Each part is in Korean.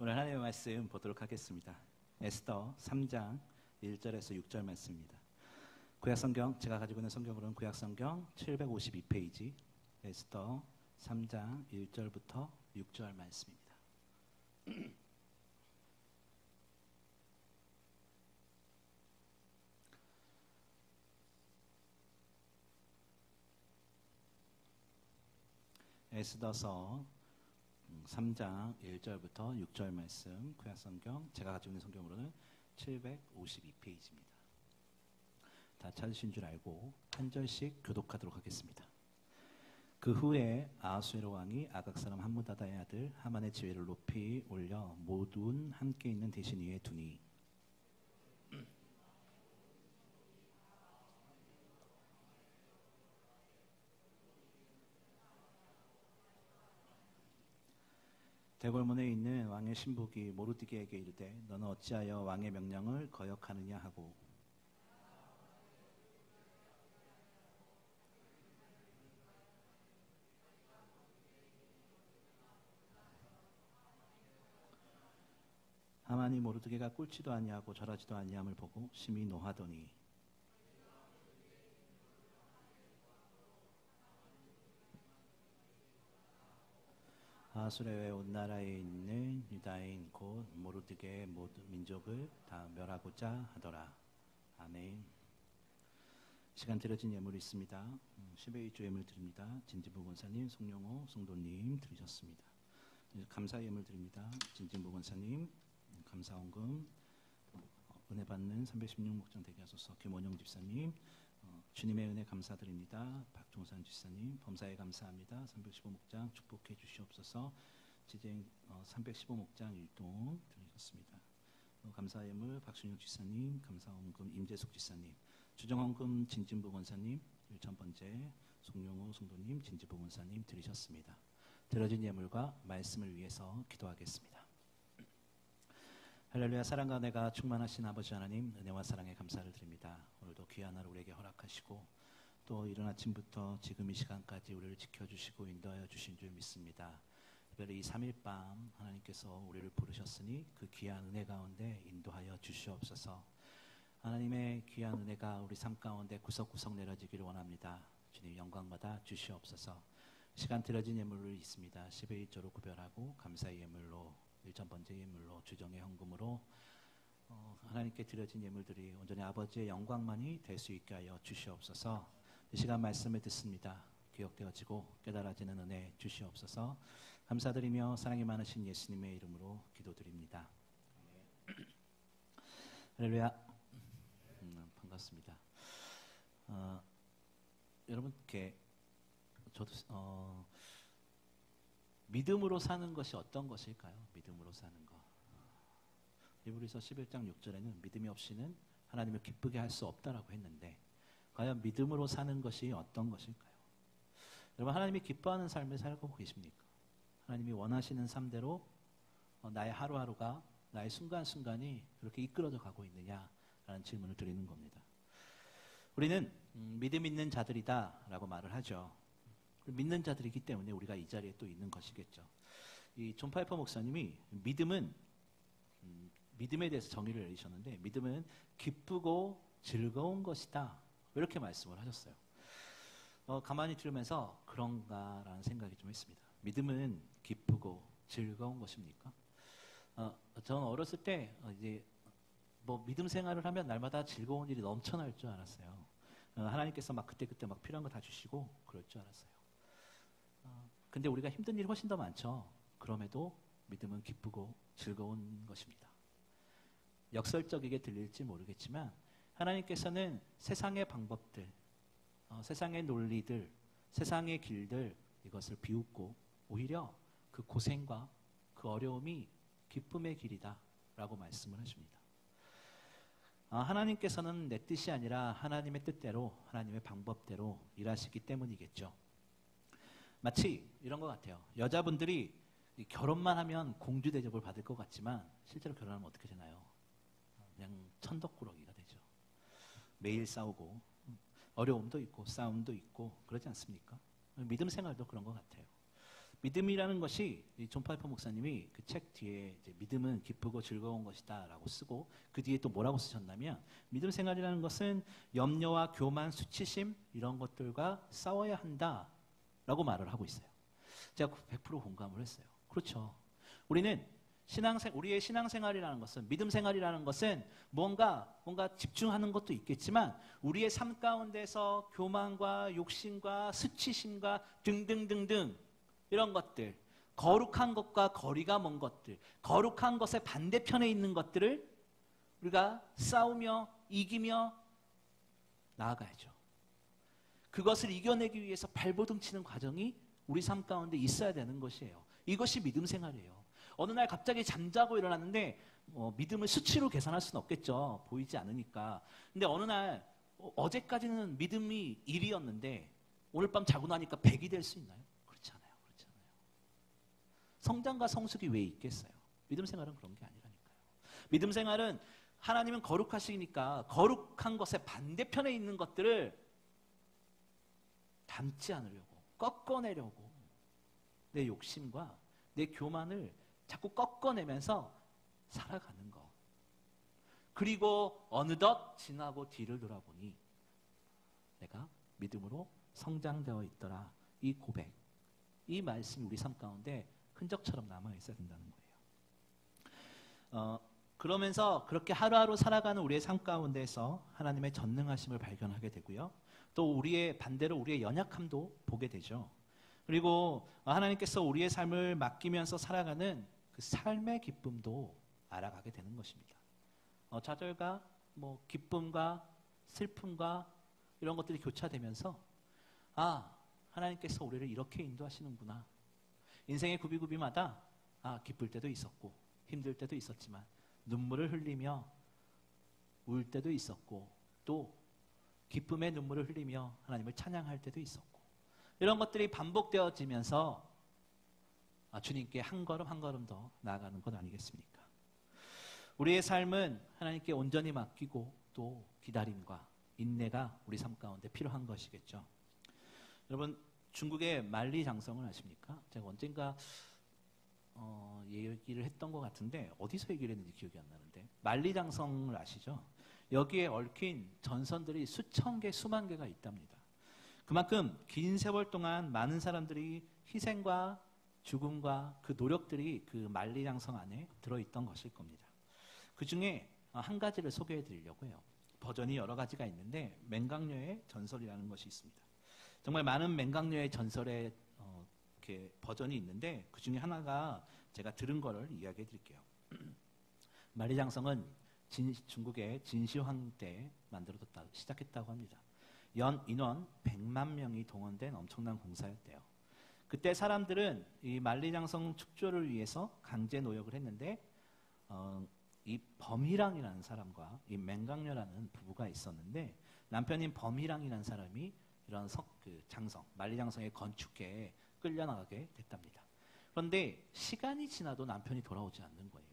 오늘 하나님의 말씀 보도록 하겠습니다. 에스더 3장 1절에서 6절 말씀입니다. 구약성경, 제가 가지고 있는 성경으로는 구약성경 752페이지 에스더 3장 1절부터 6절 말씀입니다. 에스더서 3장 1절부터 6절 말씀, 구약성경, 제가 가지고 있는 성경으로는 752페이지입니다. 다 찾으신 줄 알고 한 절씩 교독하도록 하겠습니다. 그 후에 아하수에로 왕이 아각 사람 함무다다의 아들 하만의 지위를 높이 올려 모든 함께 있는 대신 위에 두니 대궐문에 있는 왕의 신복이 모르드게에게 이르되 너는 어찌하여 왕의 명령을 거역하느냐 하고 하만이 모르드게가 꿇지도 아니하고 절하지도 아니함을 보고 심히 노하더니 아수르의 온 나라에 있는 유다인 곧 모르드게의 모든 민족을 다 멸하고자 하더라. 아멘. 시간 들여진 예물이 있습니다. 10의 예물 드립니다. 진진부 권사님, 송영호, 송도님 드리셨습니다. 감사 예물 드립니다. 진진부 권사님, 감사원금, 은혜 받는 316목장 대기하소서 김원영 집사님, 주님의 은혜 감사드립니다. 박종산 집사님, 범사에 감사합니다. 315목장 축복해 주시옵소서. 지쟁 315목장 일동 드리셨습니다. 감사 예물 박순영 집사님, 감사원금 임재숙 집사님, 주정원금 진진부 권사님, 1,000번째 송용호 송도님, 진진부 권사님 드리셨습니다. 드려진 예물과 말씀을 위해서 기도하겠습니다. 할렐루야. 사랑과 은혜가 충만하신 아버지 하나님, 은혜와 사랑에 감사를 드립니다. 오늘도 귀한 하루 우리에게 허락하시고 또 이른 아침부터 지금 이 시간까지 우리를 지켜주시고 인도하여 주신 줄 믿습니다. 특별히 이 3일 밤 하나님께서 우리를 부르셨으니 그 귀한 은혜 가운데 인도하여 주시옵소서. 하나님의 귀한 은혜가 우리 삶 가운데 구석구석 내려지기를 원합니다. 주님 영광받아 주시옵소서. 시간 드려진 예물을 있습니다. 10의 1조로 구별하고 감사의 예물로 1,000번째 예물로 주정의 헌금으로 하나님께 드려진 예물들이 온전히 아버지의 영광만이 될 수 있게 하여 주시옵소서. 이 시간 말씀을 듣습니다. 기억되어지고 깨달아지는 은혜 주시옵소서. 감사드리며 사랑이 많으신 예수님의 이름으로 기도드립니다. 할렐루야. 반갑습니다. 여러분께 저도 믿음으로 사는 것이 어떤 것일까요? 믿음으로 사는 것. 히브리서 11장 6절에는 믿음이 없이는 하나님을 기쁘게 할 수 없다라고 했는데 과연 믿음으로 사는 것이 어떤 것일까요? 여러분, 하나님이 기뻐하는 삶을 살고 계십니까? 하나님이 원하시는 삶대로 나의 하루하루가, 나의 순간순간이 그렇게 이끌어져 가고 있느냐라는 질문을 드리는 겁니다. 우리는 믿음 있는 자들이다라고 말을 하죠. 믿는 자들이기 때문에 우리가 이 자리에 또 있는 것이겠죠. 이 존 파이퍼 목사님이 믿음에 대해서 정의를 내리셨는데 믿음은 기쁘고 즐거운 것이다. 이렇게 말씀을 하셨어요. 가만히 들으면서 그런가라는 생각이 좀 했습니다. 믿음은 기쁘고 즐거운 것입니까? 저는 어렸을 때 이제 믿음 생활을 하면 날마다 즐거운 일이 넘쳐날 줄 알았어요. 하나님께서 막 그때 막 필요한 거 다 주시고 그럴 줄 알았어요. 근데 우리가 힘든 일이 훨씬 더 많죠. 그럼에도 믿음은 기쁘고 즐거운 것입니다. 역설적이게 들릴지 모르겠지만 하나님께서는 세상의 방법들, 세상의 논리들, 세상의 길들 이것을 비웃고 오히려 그 고생과 그 어려움이 기쁨의 길이다 라고 말씀을 하십니다. 하나님께서는 내 뜻이 아니라 하나님의 뜻대로 하나님의 방법대로 일하시기 때문이겠죠. 마치 이런 것 같아요. 여자분들이 결혼만 하면 공주 대접을 받을 것 같지만 실제로 결혼하면 어떻게 되나요? 그냥 천덕꾸러기가 되죠. 매일 싸우고 어려움도 있고 싸움도 있고 그러지 않습니까? 믿음 생활도 그런 것 같아요. 믿음이라는 것이 존 파이퍼 목사님이 그 책 뒤에 이제 믿음은 기쁘고 즐거운 것이다라고 쓰고 그 뒤에 또 뭐라고 쓰셨냐면 믿음 생활이라는 것은 염려와 교만, 수치심 이런 것들과 싸워야 한다라고 말을 하고 있어요. 제가 100% 공감을 했어요. 그렇죠. 우리는 우리의 신앙생활이라는 것은 믿음 생활이라는 것은 뭔가 집중하는 것도 있겠지만 우리의 삶 가운데서 교만과 욕심과 수치심과 등등등등 이런 것들, 거룩한 것과 거리가 먼 것들, 거룩한 것의 반대편에 있는 것들을 우리가 싸우며 이기며 나아가야죠. 그것을 이겨내기 위해서 발버둥 치는 과정이 우리 삶 가운데 있어야 되는 것이에요. 이것이 믿음 생활이에요. 어느 날 갑자기 잠자고 일어났는데 믿음을 수치로 계산할 수는 없겠죠. 보이지 않으니까. 근데 어느 날 어제까지는 믿음이 1이었는데 오늘 밤 자고 나니까 100이 될 수 있나요? 그렇지 않아요. 성장과 성숙이 왜 있겠어요? 믿음 생활은 그런 게 아니라니까요. 믿음 생활은 하나님은 거룩하시니까 거룩한 것의 반대편에 있는 것들을 담지 않으려고 꺾어내려고 내 욕심과 내 교만을 자꾸 꺾어내면서 살아가는 것. 그리고 어느덧 지나고 뒤를 돌아보니 내가 믿음으로 성장되어 있더라. 이 고백, 이 말씀이 우리 삶 가운데 흔적처럼 남아있어야 된다는 거예요. 그러면서 그렇게 하루하루 살아가는 우리의 삶 가운데서 하나님의 전능하심을 발견하게 되고요. 또 반대로 우리의 연약함도 보게 되죠. 그리고 하나님께서 우리의 삶을 맡기면서 살아가는 그 삶의 기쁨도 알아가게 되는 것입니다. 좌절과 기쁨과 슬픔과 이런 것들이 교차되면서 하나님께서 우리를 이렇게 인도하시는구나. 인생의 구비구비마다 기쁠 때도 있었고 힘들 때도 있었지만 눈물을 흘리며 울 때도 있었고 또 기쁨의 눈물을 흘리며 하나님을 찬양할 때도 있었고 이런 것들이 반복되어지면서 주님께 한 걸음 한 걸음 더 나아가는 것 아니겠습니까? 우리의 삶은 하나님께 온전히 맡기고 또 기다림과 인내가 우리 삶 가운데 필요한 것이겠죠. 여러분 중국의 만리장성을 아십니까? 제가 언젠가 얘기를 했던 것 같은데 어디서 얘기를 했는지 기억이 안 나는데 만리장성을 아시죠? 여기에 얽힌 전선들이 수천 개, 수만 개가 있답니다. 그만큼 긴 세월 동안 많은 사람들이 희생과 죽음과 그 노력들이 그 만리장성 안에 들어있던 것일 겁니다. 그 중에 한 가지를 소개해 드리려고 해요. 버전이 여러 가지가 있는데 맹강녀의 전설이라는 것이 있습니다. 정말 많은 맹강녀의 전설의 이렇게 버전이 있는데 그 중에 하나가 제가 들은 거를 이야기해 드릴게요. 만리장성은 중국의 진시황 때 시작했다고 합니다. 연 인원 100만 명이 동원된 엄청난 공사였대요. 그때 사람들은 이 만리장성 축조를 위해서 강제 노역을 했는데 이 범희랑이라는 사람과 이 맹강녀라는 부부가 있었는데 남편인 범희랑이라는 사람이 이런 장성, 만리장성의 건축에 끌려나가게 됐답니다. 그런데 시간이 지나도 남편이 돌아오지 않는 거예요.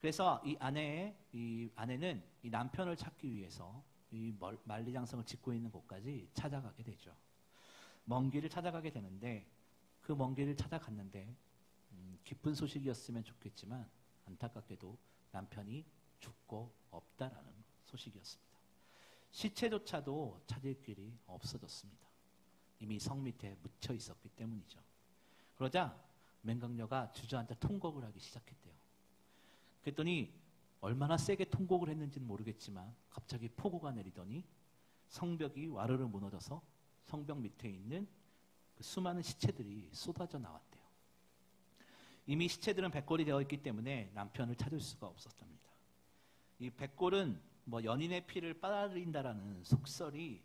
그래서 이 아내는 이 남편을 찾기 위해서 이 만리장성을 짓고 있는 곳까지 찾아가게 되죠. 먼 길을 찾아가게 되는데 그 먼 길을 찾아갔는데 기쁜 소식이었으면 좋겠지만 안타깝게도 남편이 죽고 없다라는 소식이었습니다. 시체조차도 찾을 길이 없어졌습니다. 이미 성 밑에 묻혀 있었기 때문이죠. 그러자 맹강녀가 주저앉아 통곡을 하기 시작했대요. 그랬더니 얼마나 세게 통곡을 했는지는 모르겠지만 갑자기 폭우가 내리더니 성벽이 와르르 무너져서 성벽 밑에 있는 그 수많은 시체들이 쏟아져 나왔대요. 이미 시체들은 백골이 되어 있기 때문에 남편을 찾을 수가 없었답니다. 이 백골은 연인의 피를 빨아들인다라는 속설이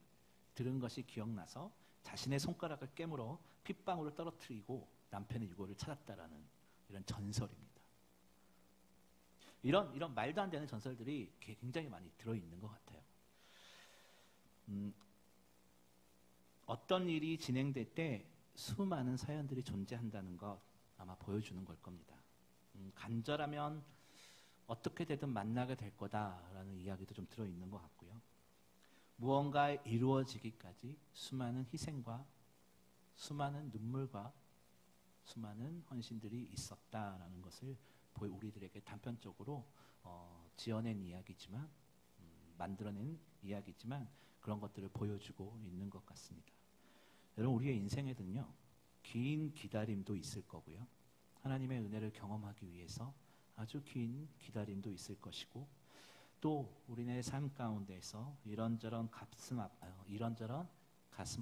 들은 것이 기억나서 자신의 손가락을 깨물어 핏방울을 떨어뜨리고 남편의 유골을 찾았다라는 이런 전설입니다. 이런 말도 안 되는 전설들이 굉장히 많이 들어있는 것 같아요. 어떤 일이 진행될 때 수많은 사연들이 존재한다는 것 아마 보여주는 걸 겁니다. 간절하면 어떻게 되든 만나게 될 거다라는 이야기도 좀 들어있는 것 같고요. 무언가 이루어지기까지 수많은 희생과 수많은 눈물과 수많은 헌신들이 있었다라는 것을 우리들에게 단편적으로 지어낸 이야기지만 만들어낸 이야기지만 그런 것들을 보여주고 있는 것 같습니다. 여러분, 우리의 인생에는요, 긴 기다림도 있을 거고요. 하나님의 은혜를 경험하기 위해서 아주 긴 기다림도 있을 것이고, 또 우리네 삶 가운데서 이런저런 가슴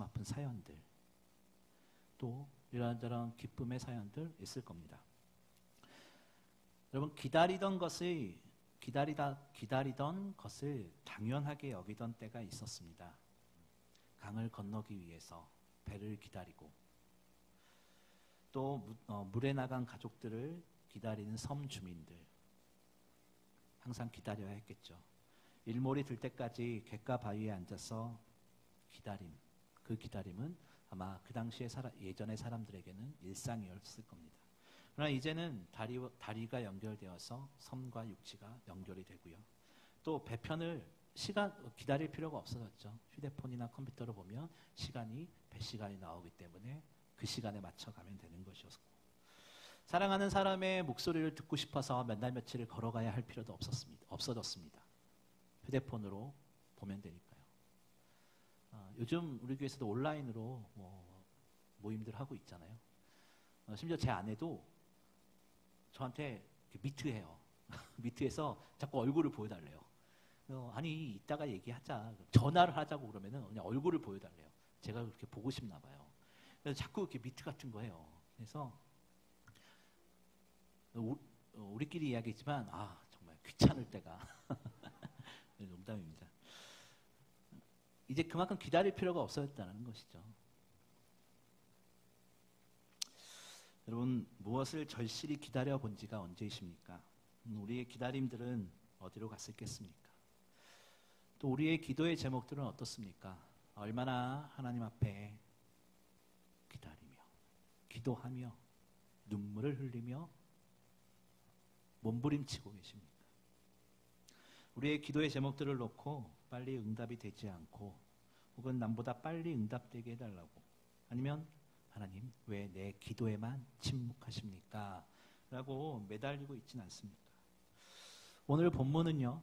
아픈 사연들, 또 이런저런 기쁨의 사연들 있을 겁니다. 여러분, 기다리던 것을 당연하게 여기던 때가 있었습니다. 강을 건너기 위해서 배를 기다리고, 또 물에 나간 가족들을 기다리는 섬 주민들, 항상 기다려야 했겠죠. 일몰이 들 때까지 갯가 바위에 앉아서 그 기다림은 아마 그 당시에 예전의 사람들에게는 일상이었을 겁니다. 그러나 이제는 다리가 연결되어서 섬과 육지가 연결이 되고요. 또 배편을 기다릴 필요가 없어졌죠. 휴대폰이나 컴퓨터로 보면 배 시간이 나오기 때문에 그 시간에 맞춰가면 되는 것이었고, 사랑하는 사람의 목소리를 듣고 싶어서 몇 날 며칠을 걸어가야 할 필요도 없어졌습니다. 휴대폰으로 보면 되니까요. 요즘 우리 교회에서도 온라인으로 모임들 하고 있잖아요. 심지어 제 아내도 저한테 미트해요. 미트해서 자꾸 얼굴을 보여달래요. 아니, 이따가 얘기하자. 전화를 하자고 그러면은 그냥 얼굴을 보여달래요. 제가 그렇게 보고 싶나 봐요. 그래서 자꾸 이렇게 미트 같은 거 해요. 그래서 우리끼리 이야기지만 정말 귀찮을 때가 농담입니다. 이제 그만큼 기다릴 필요가 없어졌다는 것이죠. 여러분, 무엇을 절실히 기다려 본 지가 언제이십니까? 우리의 기다림들은 어디로 갔겠습니까? 또 우리의 기도의 제목들은 어떻습니까? 얼마나 하나님 앞에 기다리며, 기도하며, 눈물을 흘리며 몸부림치고 계십니까? 우리의 기도의 제목들을 놓고 빨리 응답이 되지 않고, 혹은 남보다 빨리 응답되게 해달라고, 아니면 하나님 왜 내 기도에만 침묵하십니까? 라고 매달리고 있지는 않습니까? 오늘 본문은요,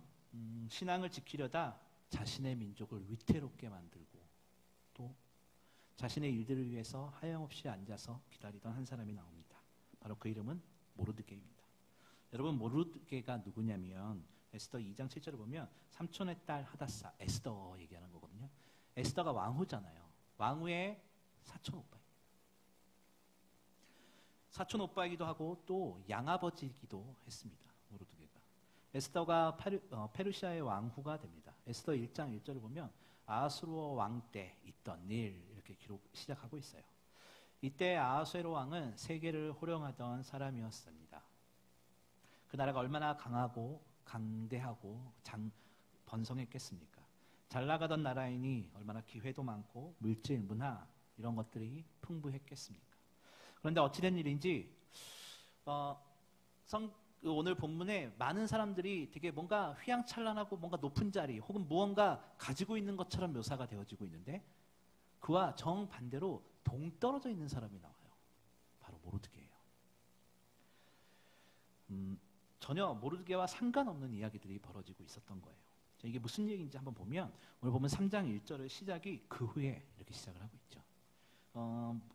신앙을 지키려다 자신의 민족을 위태롭게 만들고, 또 자신의 일들을 위해서 하염없이 앉아서 기다리던 한 사람이 나옵니다. 바로 그 이름은 모르드게입니다. 여러분, 모르드게가 누구냐면 에스더 2장 7절을 보면 삼촌의 딸 하다사, 에스더 얘기하는 거거든요. 에스더가 왕후잖아요. 왕후의 사촌 오빠입니다. 사촌 오빠이기도 하고 또 양아버지이기도 했습니다. 모르드게가. 에스더가 페르시아의 왕후가 됩니다. 에스더 1장 1절을 보면 아하수르 왕 때 있던 일, 이렇게 시작하고 있어요. 이때 아하수에로 왕은 세계를 호령하던 사람이었습니다. 그 나라가 얼마나 강대하고 번성했겠습니까? 잘 나가던 나라이니 얼마나 기회도 많고 물질, 문화 이런 것들이 풍부했겠습니까? 그런데 어찌된 일인지 오늘 본문에 많은 사람들이 되게 뭔가 휘황찬란하고 뭔가 높은 자리 혹은 무언가 가지고 있는 것처럼 묘사가 되어지고 있는데, 그와 정반대로 동떨어져 있는 사람이 나와요. 바로 모르드게예요. 전혀 모르드게와 상관없는 이야기들이 벌어지고 있었던 거예요. 이게 무슨 얘기인지 한번 보면, 오늘 보면 3장 1절의 시작이 그 후에 이렇게 시작을 하고 있죠.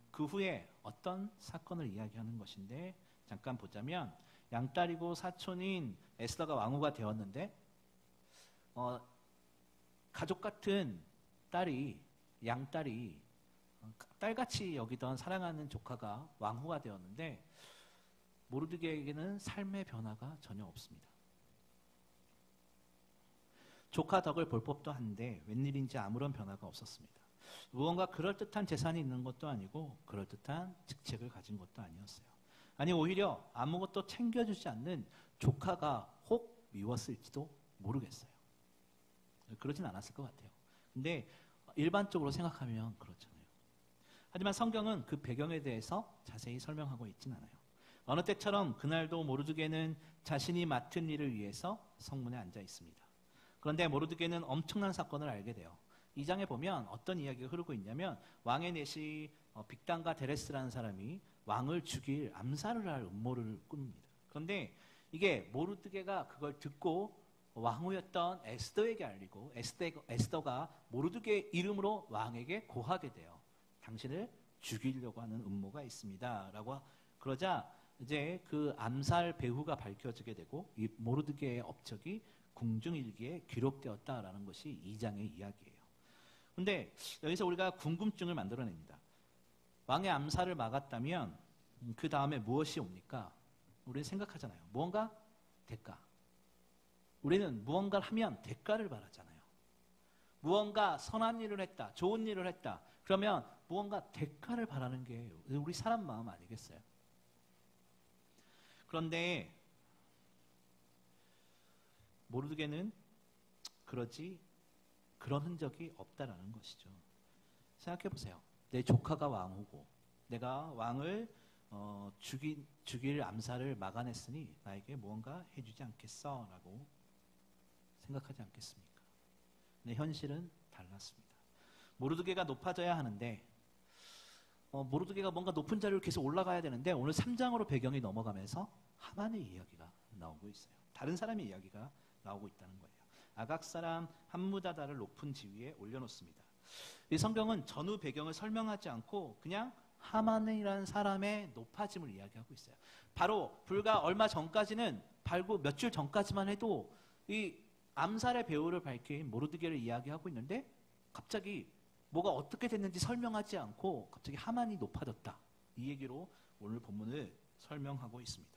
그 후에 어떤 사건을 이야기하는 것인데, 잠깐 보자면 양딸이고 사촌인 에스더가 왕후가 되었는데, 가족 같은 양딸이 딸같이 여기던 사랑하는 조카가 왕후가 되었는데, 모르드게에게는 삶의 변화가 전혀 없습니다. 조카 덕을 볼 법도 한데 웬일인지 아무런 변화가 없었습니다. 무언가 그럴듯한 재산이 있는 것도 아니고 그럴듯한 직책을 가진 것도 아니었어요. 아니, 오히려 아무것도 챙겨주지 않는 조카가 혹 미웠을지도 모르겠어요. 그러진 않았을 것 같아요. 근데 일반적으로 생각하면 그렇잖아요. 하지만 성경은 그 배경에 대해서 자세히 설명하고 있진 않아요. 어느 때처럼 그날도 모르드게는 자신이 맡은 일을 위해서 성문에 앉아 있습니다. 그런데 모르드게는 엄청난 사건을 알게 돼요. 2장에 보면 어떤 이야기가 흐르고 있냐면, 왕의 내시 빅단과 데레스라는 사람이 왕을 죽일 암살을 할 음모를 꿉니다. 그런데 이게 모르드게가 그걸 듣고 왕후였던 에스더에게 알리고 에스더가 모르드게 이름으로 왕에게 고하게 돼요. 당신을 죽이려고 하는 음모가 있습니다 라고 그러자 이제 그 암살 배후가 밝혀지게 되고 이 모르드게의 업적이 궁중일기에 기록되었다라는 것이 2장의 이야기예요. 그런데 여기서 우리가 궁금증을 만들어냅니다. 왕의 암살을 막았다면 그 다음에 무엇이 옵니까? 우리는 생각하잖아요. 무언가 대가. 우리는 무언가를 하면 대가를 바라잖아요. 무언가 선한 일을 했다, 좋은 일을 했다. 그러면 무언가 대가를 바라는 게 우리 사람 마음 아니겠어요? 그런데 모르드게는 그런 흔적이 없다라는 것이죠. 생각해 보세요. 내 조카가 왕후고 내가 왕을 죽일 암살을 막아냈으니 나에게 무언가 해주지 않겠어? 라고 생각하지 않겠습니까? 근데 현실은 달랐습니다. 모르드게가 높아져야 하는데 모르드게가 뭔가 높은 자리로 계속 올라가야 되는데 오늘 3장으로 배경이 넘어가면서 하만의 이야기가 나오고 있어요. 다른 사람의 이야기가 나오고 있다는 거예요. 아각 사람 함무다다를 높은 지위에 올려놓습니다. 이 성경은 전후 배경을 설명하지 않고 그냥 하만이라는 사람의 높아짐을 이야기하고 있어요. 바로 불과 얼마 전까지는 몇 줄 전까지만 해도 이 암살의 배후를 밝힌 모르드게를 이야기하고 있는데 갑자기 뭐가 어떻게 됐는지 설명하지 않고 갑자기 하만이 높아졌다. 이 얘기로 오늘 본문을 설명하고 있습니다.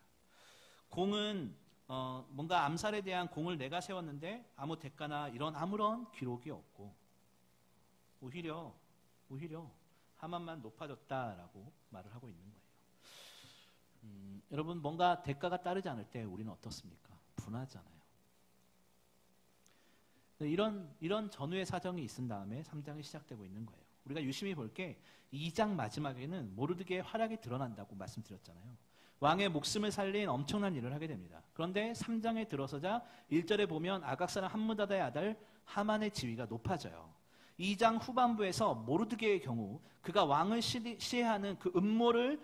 공은 뭔가 암살에 대한 공을 내가 세웠는데 아무 대가나 이런 아무런 기록이 없고 오히려 하만만 높아졌다라고 말을 하고 있는 거예요. 여러분 뭔가 대가가 따르지 않을 때 우리는 어떻습니까? 분하잖아요. 이런 전후의 사정이 있은 다음에 3장이 시작되고 있는 거예요. 우리가 유심히 볼 게 2장 마지막에는 모르드게의 활약이 드러난다고 말씀드렸잖아요. 왕의 목숨을 살린 엄청난 일을 하게 됩니다. 그런데 3장에 들어서자 1절에 보면 아각 사람 함무다다의 아들 하만의 지위가 높아져요. 2장 후반부에서 모르드게의 경우 그가 왕을 시해하는 그 음모를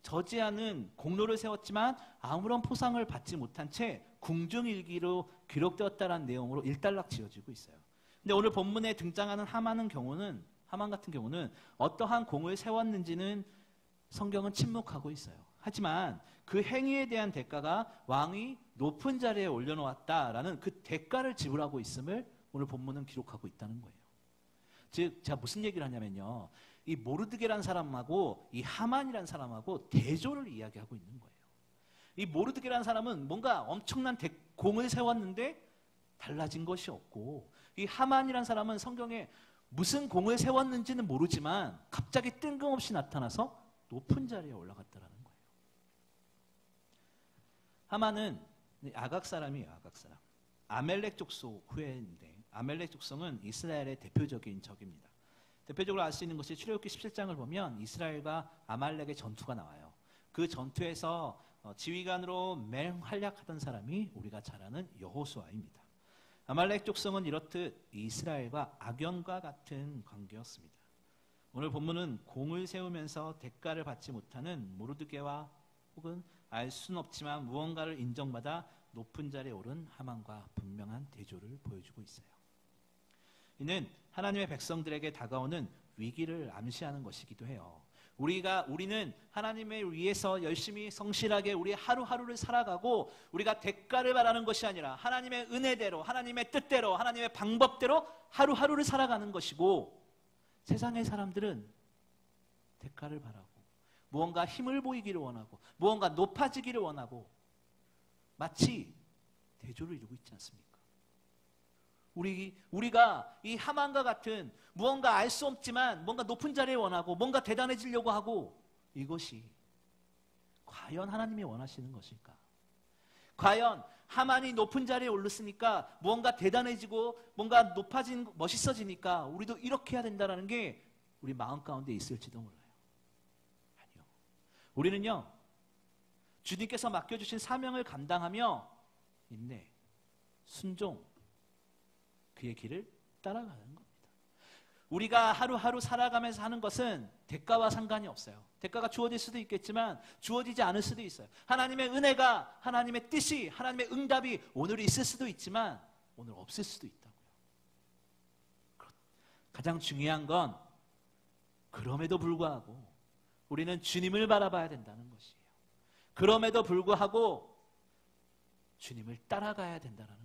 저지하는 공로를 세웠지만 아무런 포상을 받지 못한 채 궁중일기로 기록되었다는 내용으로 일단락 지어지고 있어요. 근데 오늘 본문에 등장하는 하만 같은 경우는 어떠한 공을 세웠는지는 성경은 침묵하고 있어요. 하지만 그 행위에 대한 대가가 왕이 높은 자리에 올려놓았다라는 그 대가를 지불하고 있음을 오늘 본문은 기록하고 있다는 거예요. 즉 제가 무슨 얘기를 하냐면요. 이 모르드게라는 사람하고 이 하만이라는 사람하고 대조를 이야기하고 있는 거예요. 이 모르드게라는 사람은 뭔가 엄청난 공을 세웠는데 달라진 것이 없고 이 하만이라는 사람은 성경에 무슨 공을 세웠는지는 모르지만 갑자기 뜬금없이 나타나서 높은 자리에 올라갔다라는 거예요. 하만은 아각 사람이에요. 아각 사람. 아멜렉 족속 후예인데 아멜렉 족속은 이스라엘의 대표적인 적입니다. 대표적으로 알 수 있는 것이 출애굽기 17장을 보면 이스라엘과 아말렉의 전투가 나와요. 그 전투에서 지휘관으로 맹활약하던 사람이 우리가 잘 아는 여호수아입니다. 아말렉 족속은 이렇듯 이스라엘과 악연과 같은 관계였습니다. 오늘 본문은 공을 세우면서 대가를 받지 못하는 모르드게와 혹은 알 수는 없지만 무언가를 인정받아 높은 자리에 오른 하만과 분명한 대조를 보여주고 있어요. 이는 하나님의 백성들에게 다가오는 위기를 암시하는 것이기도 해요. 우리는 하나님을 위해서 열심히 성실하게 우리 하루하루를 살아가고 우리가 대가를 바라는 것이 아니라 하나님의 은혜대로 하나님의 뜻대로 하나님의 방법대로 하루하루를 살아가는 것이고 세상의 사람들은 대가를 바라고 무언가 힘을 보이기를 원하고 무언가 높아지기를 원하고 마치 대조를 이루고 있지 않습니까? 우리가 이 하만과 같은 무언가 알 수 없지만 뭔가 높은 자리에 원하고 뭔가 대단해지려고 하고 이것이 과연 하나님이 원하시는 것일까? 과연 하만이 높은 자리에 올랐으니까 무언가 대단해지고 뭔가 높아진 멋있어지니까 우리도 이렇게 해야 된다는 게 우리 마음 가운데 있을지도 몰라요. 아니요. 우리는요. 주님께서 맡겨주신 사명을 감당하며 인내, 순종, 그의 길을 따라가는 겁니다. 우리가 하루하루 살아가면서 하는 것은 대가와 상관이 없어요. 대가가 주어질 수도 있겠지만 주어지지 않을 수도 있어요. 하나님의 은혜가, 하나님의 뜻이, 하나님의 응답이 오늘 있을 수도 있지만 오늘 없을 수도 있다고요. 가장 중요한 건 그럼에도 불구하고 우리는 주님을 바라봐야 된다는 것이에요. 그럼에도 불구하고 주님을 따라가야 된다는 거예요.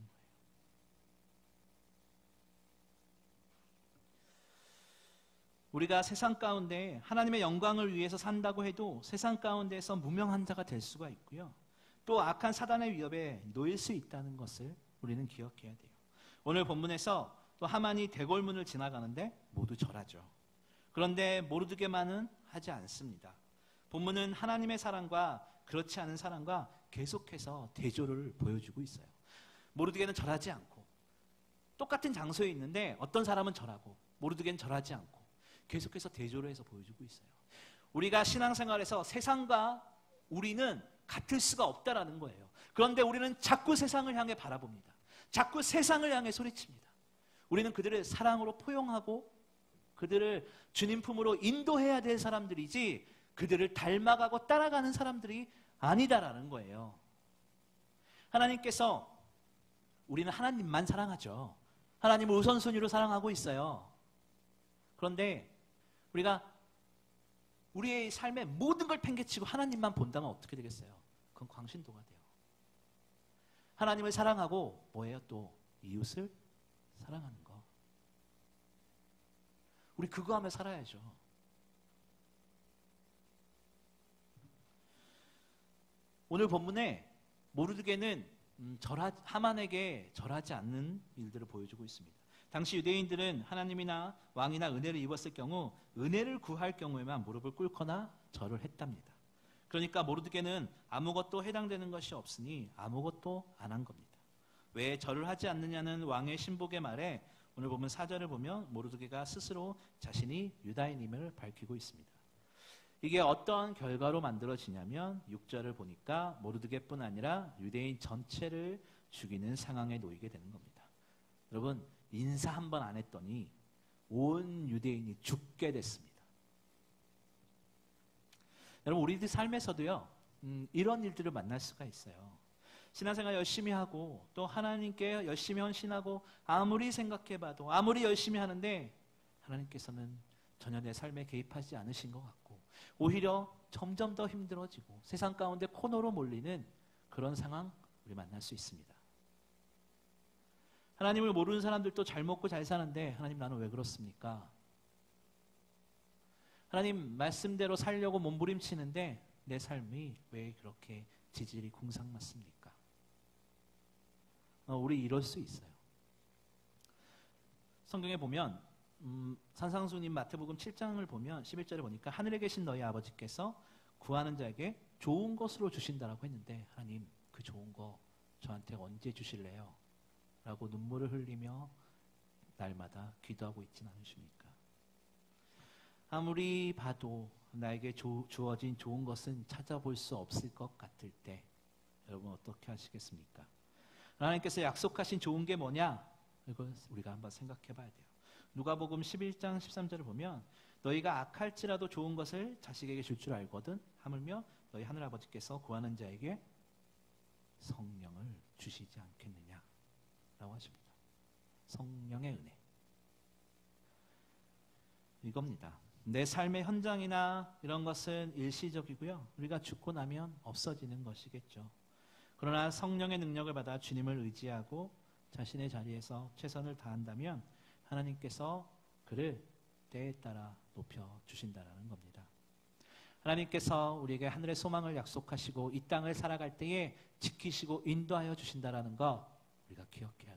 우리가 세상 가운데 하나님의 영광을 위해서 산다고 해도 세상 가운데에서 무명한 자가 될 수가 있고요. 또 악한 사단의 위협에 놓일 수 있다는 것을 우리는 기억해야 돼요. 오늘 본문에서 또 하만이 대궐문을 지나가는데 모두 절하죠. 그런데 모르드게만은 하지 않습니다. 본문은 하나님의 사랑과 그렇지 않은 사랑과 계속해서 대조를 보여주고 있어요. 모르드게는 절하지 않고 똑같은 장소에 있는데 어떤 사람은 절하고 모르드게는 절하지 않고 계속해서 대조를 해서 보여주고 있어요. 우리가 신앙생활에서 세상과 우리는 같을 수가 없다라는 거예요. 그런데 우리는 자꾸 세상을 향해 바라봅니다. 자꾸 세상을 향해 소리칩니다. 우리는 그들을 사랑으로 포용하고 그들을 주님 품으로 인도해야 될 사람들이지 그들을 닮아가고 따라가는 사람들이 아니다라는 거예요. 하나님께서 우리는 하나님만 사랑하죠. 하나님을 우선순위로 사랑하고 있어요. 그런데 우리가 우리의 삶의 모든 걸 팽개치고 하나님만 본다면 어떻게 되겠어요? 그건 광신도가 돼요. 하나님을 사랑하고 뭐예요? 또 이웃을 사랑하는 거. 우리 그거 하며 살아야죠. 오늘 본문에 모르드게는 하만에게 절하지 않는 일들을 보여주고 있습니다. 당시 유대인들은 하나님이나 왕이나 은혜를 입었을 경우 은혜를 구할 경우에만 무릎을 꿇거나 절을 했답니다. 그러니까 모르드게는 아무것도 해당되는 것이 없으니 아무것도 안 한 겁니다. 왜 절을 하지 않느냐는 왕의 신복의 말에 오늘 보면 4절을 보면 모르드게가 스스로 자신이 유다인임을 밝히고 있습니다. 이게 어떤 결과로 만들어지냐면 6절을 보니까 모르드게뿐 아니라 유대인 전체를 죽이는 상황에 놓이게 되는 겁니다. 여러분 인사 한 번 안 했더니 온 유대인이 죽게 됐습니다. 여러분 우리들 삶에서도요 이런 일들을 만날 수가 있어요. 신앙생활 열심히 하고 또 하나님께 열심히 헌신하고 아무리 생각해봐도 아무리 열심히 하는데 하나님께서는 전혀 내 삶에 개입하지 않으신 것 같고 오히려 점점 더 힘들어지고 세상 가운데 코너로 몰리는 그런 상황 우리 만날 수 있습니다. 하나님을 모르는 사람들도 잘 먹고 잘 사는데 하나님 나는 왜 그렇습니까? 하나님 말씀대로 살려고 몸부림치는데 내 삶이 왜 그렇게 지질이 궁상맞습니까? 우리 이럴 수 있어요. 성경에 보면 산상수님 마태복음 7장을 보면 11절에 보니까 하늘에 계신 너희 아버지께서 구하는 자에게 좋은 것으로 주신다라고 했는데 하나님 그 좋은 거 저한테 언제 주실래요? 라고 눈물을 흘리며 날마다 기도하고 있지는 않으십니까? 아무리 봐도 나에게 주어진 좋은 것은 찾아볼 수 없을 것 같을 때 여러분 어떻게 하시겠습니까? 하나님께서 약속하신 좋은 게 뭐냐? 이걸 우리가 한번 생각해 봐야 돼요. 누가복음 11장 13절을 보면 너희가 악할지라도 좋은 것을 자식에게 줄 줄 알거든 하물며 너희 하늘아버지께서 구하는 자에게 성령을 주시지 않겠느냐 라고 하십니다. 성령의 은혜 이겁니다. 내 삶의 현장이나 이런 것은 일시적이고요. 우리가 죽고 나면 없어지는 것이겠죠. 그러나 성령의 능력을 받아 주님을 의지하고 자신의 자리에서 최선을 다한다면 하나님께서 그를 때에 따라 높여주신다는 겁니다. 하나님께서 우리에게 하늘의 소망을 약속하시고 이 땅을 살아갈 때에 지키시고 인도하여 주신다는 것 우리가 기억해야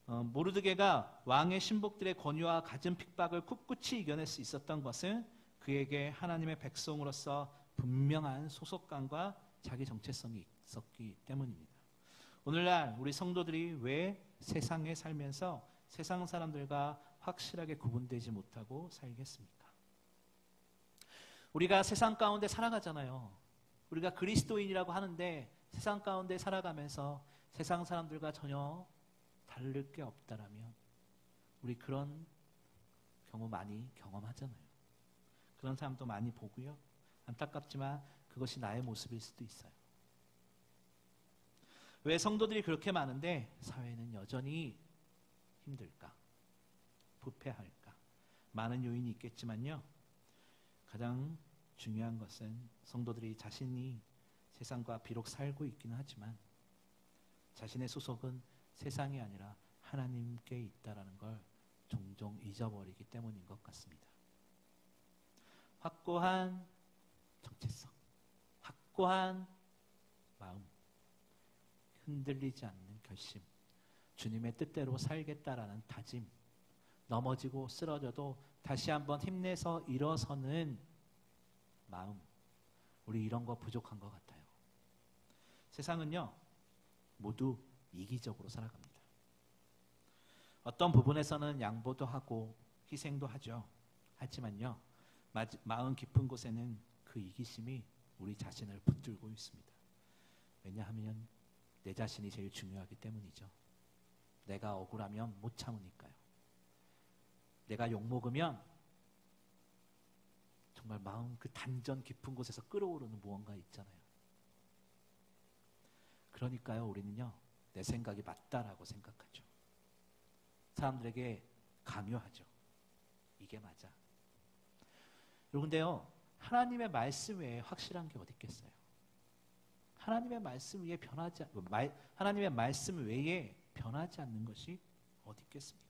돼요. 모르드게가 왕의 신복들의 권유와 갖은 핍박을 꿋꿋이 이겨낼 수 있었던 것은 그에게 하나님의 백성으로서 분명한 소속감과 자기 정체성이 있었기 때문입니다. 오늘날 우리 성도들이 왜 세상에 살면서 세상 사람들과 확실하게 구분되지 못하고 살겠습니까? 우리가 세상 가운데 살아가잖아요. 우리가 그리스도인이라고 하는데 세상 가운데 살아가면서 세상 사람들과 전혀 다를 게 없다라면 우리 그런 경우 많이 경험하잖아요. 그런 사람도 많이 보고요. 안타깝지만 그것이 나의 모습일 수도 있어요. 왜 성도들이 그렇게 많은데 사회는 여전히 힘들까? 부패할까? 많은 요인이 있겠지만요. 가장 중요한 것은 성도들이 자신이 세상과 비록 살고 있기는 하지만 자신의 소속은 세상이 아니라 하나님께 있다라는 걸 종종 잊어버리기 때문인 것 같습니다. 확고한 정체성, 확고한 마음, 흔들리지 않는 결심, 주님의 뜻대로 살겠다라는 다짐, 넘어지고 쓰러져도 다시 한번 힘내서 일어서는 마음, 우리 이런 거 부족한 것 같아요. 세상은요, 모두 이기적으로 살아갑니다. 어떤 부분에서는 양보도 하고 희생도 하죠. 하지만요, 마음 깊은 곳에는 그 이기심이 우리 자신을 붙들고 있습니다. 왜냐하면 내 자신이 제일 중요하기 때문이죠. 내가 억울하면 못 참으니까요. 내가 욕먹으면 정말 마음 그 단전 깊은 곳에서 끓어오르는 무언가 있잖아요. 그러니까요, 우리는요, 내 생각이 맞다라고 생각하죠. 사람들에게 강요하죠. 이게 맞아. 그런데요, 하나님의 말씀 외에 확실한 게 어디 있겠어요? 하나님의 말씀 외에 하나님의 말씀 외에 변하지 않는 것이 어디 있겠습니까?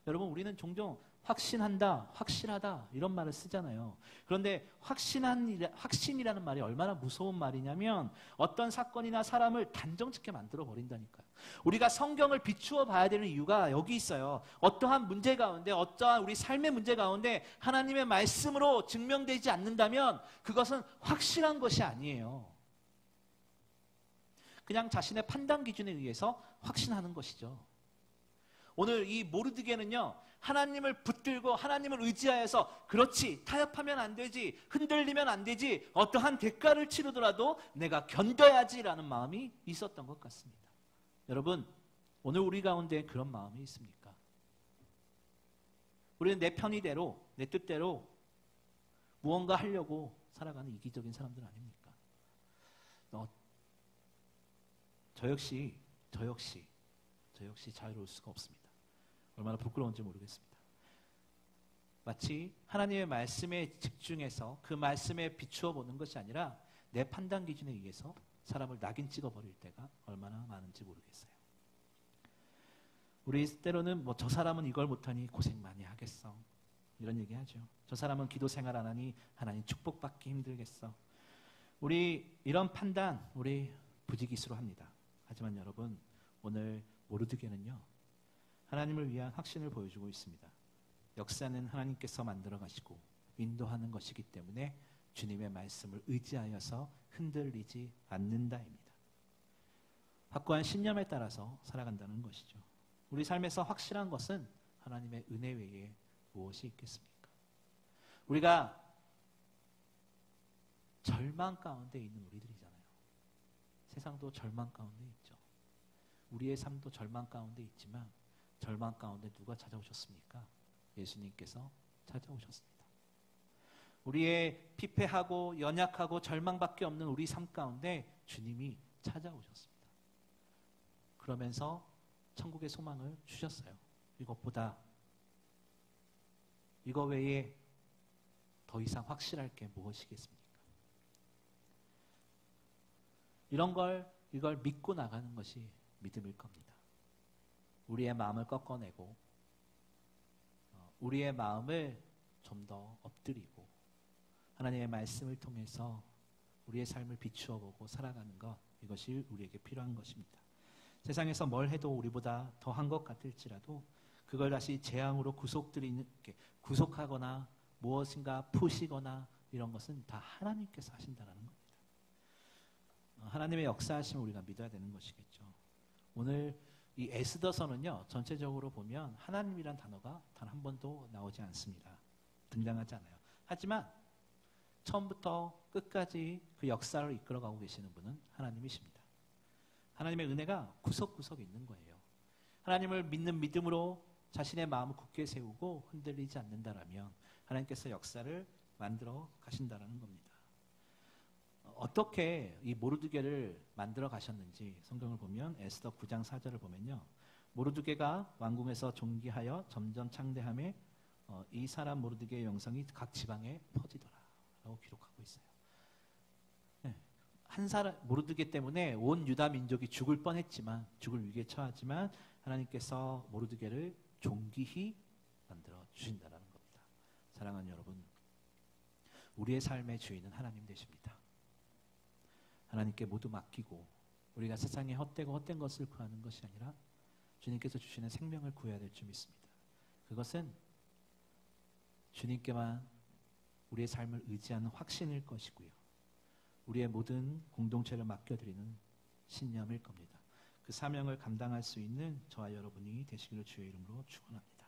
여러분, 우리는 종종 확신한다, 확실하다 이런 말을 쓰잖아요. 그런데 확신이라는 말이 얼마나 무서운 말이냐면 어떤 사건이나 사람을 단정짓게 만들어 버린다니까요. 우리가 성경을 비추어 봐야 되는 이유가 여기 있어요. 어떠한 문제 가운데, 어떠한 우리 삶의 문제 가운데 하나님의 말씀으로 증명되지 않는다면 그것은 확실한 것이 아니에요. 그냥 자신의 판단 기준에 의해서 확신하는 것이죠. 오늘 이 모르드게는요, 하나님을 붙들고 하나님을 의지하여서 그렇지, 타협하면 안 되지, 흔들리면 안 되지, 어떠한 대가를 치르더라도 내가 견뎌야지라는 마음이 있었던 것 같습니다. 여러분, 오늘 우리 가운데 그런 마음이 있습니까? 우리는 내 편의대로, 내 뜻대로 무언가 하려고 살아가는 이기적인 사람들 아닙니까? 저 역시 자유로울 수가 없습니다. 얼마나 부끄러운지 모르겠습니다. 마치 하나님의 말씀에 집중해서 그 말씀에 비추어 보는 것이 아니라 내 판단 기준에 의해서 사람을 낙인 찍어버릴 때가 얼마나 많은지 모르겠어요. 우리 때로는 저 사람은 이걸 못하니 고생 많이 하겠어, 이런 얘기하죠. 저 사람은 기도 생활 안 하니 하나님 축복받기 힘들겠어. 우리 이런 판단 우리 부지기수로 합니다. 하지만 여러분, 오늘 모르드게는요, 하나님을 위한 확신을 보여주고 있습니다. 역사는 하나님께서 만들어 가시고 인도하는 것이기 때문에 주님의 말씀을 의지하여서 흔들리지 않는다입니다. 확고한 신념에 따라서 살아간다는 것이죠. 우리 삶에서 확실한 것은 하나님의 은혜 외에 무엇이 있겠습니까? 우리가 절망 가운데 있는 우리들이잖아요. 세상도 절망 가운데 있죠. 우리의 삶도 절망 가운데 있지만 절망 가운데 누가 찾아오셨습니까? 예수님께서 찾아오셨습니다. 우리의 피폐하고 연약하고 절망밖에 없는 우리 삶 가운데 주님이 찾아오셨습니다. 그러면서 천국의 소망을 주셨어요. 이거 외에 더 이상 확실할 게 무엇이겠습니까? 이걸 믿고 나가는 것이 믿음일 겁니다. 우리의 마음을 꺾어내고 우리의 마음을 좀 더 엎드리고 하나님의 말씀을 통해서 우리의 삶을 비추어 보고 살아가는 것, 이것이 우리에게 필요한 것입니다. 세상에서 뭘 해도 우리보다 더한 것 같을지라도 그걸 다시 재앙으로 구속하거나 무엇인가 푸시거나 이런 것은 다 하나님께서 하신다는 겁니다. 하나님의 역사하심을 우리가 믿어야 되는 것이겠죠. 오늘 이 에스더서는요, 전체적으로 보면 하나님이란 단어가 단 한 번도 나오지 않습니다. 등장하지 않아요. 하지만 처음부터 끝까지 그 역사를 이끌어가고 계시는 분은 하나님이십니다. 하나님의 은혜가 구석구석에 있는 거예요. 하나님을 믿는 믿음으로 자신의 마음을 굳게 세우고 흔들리지 않는다라면 하나님께서 역사를 만들어 가신다라는 겁니다. 어떻게 이 모르드게를 만들어 가셨는지 성경을 보면 에스더 9장 4절을 보면요. 모르드게가 왕궁에서 존귀하여 점점 창대함에 이 사람 모르드게의 영성이 각 지방에 퍼지더라 라고 기록하고 있어요. 네. 한 사람 모르드게 때문에 온 유다 민족이 죽을 뻔했지만 죽을 위기에 처하지만 하나님께서 모르드게를 존귀히 만들어 주신다라는 겁니다. 사랑하는 여러분, 우리의 삶의 주인은 하나님 되십니다. 하나님께 모두 맡기고 우리가 세상에 헛되고 헛된 것을 구하는 것이 아니라 주님께서 주시는 생명을 구해야 될 줄 믿습니다. 그것은 주님께만 우리의 삶을 의지하는 확신일 것이고요. 우리의 모든 공동체를 맡겨드리는 신념일 겁니다. 그 사명을 감당할 수 있는 저와 여러분이 되시기를 주의 이름으로 축원합니다.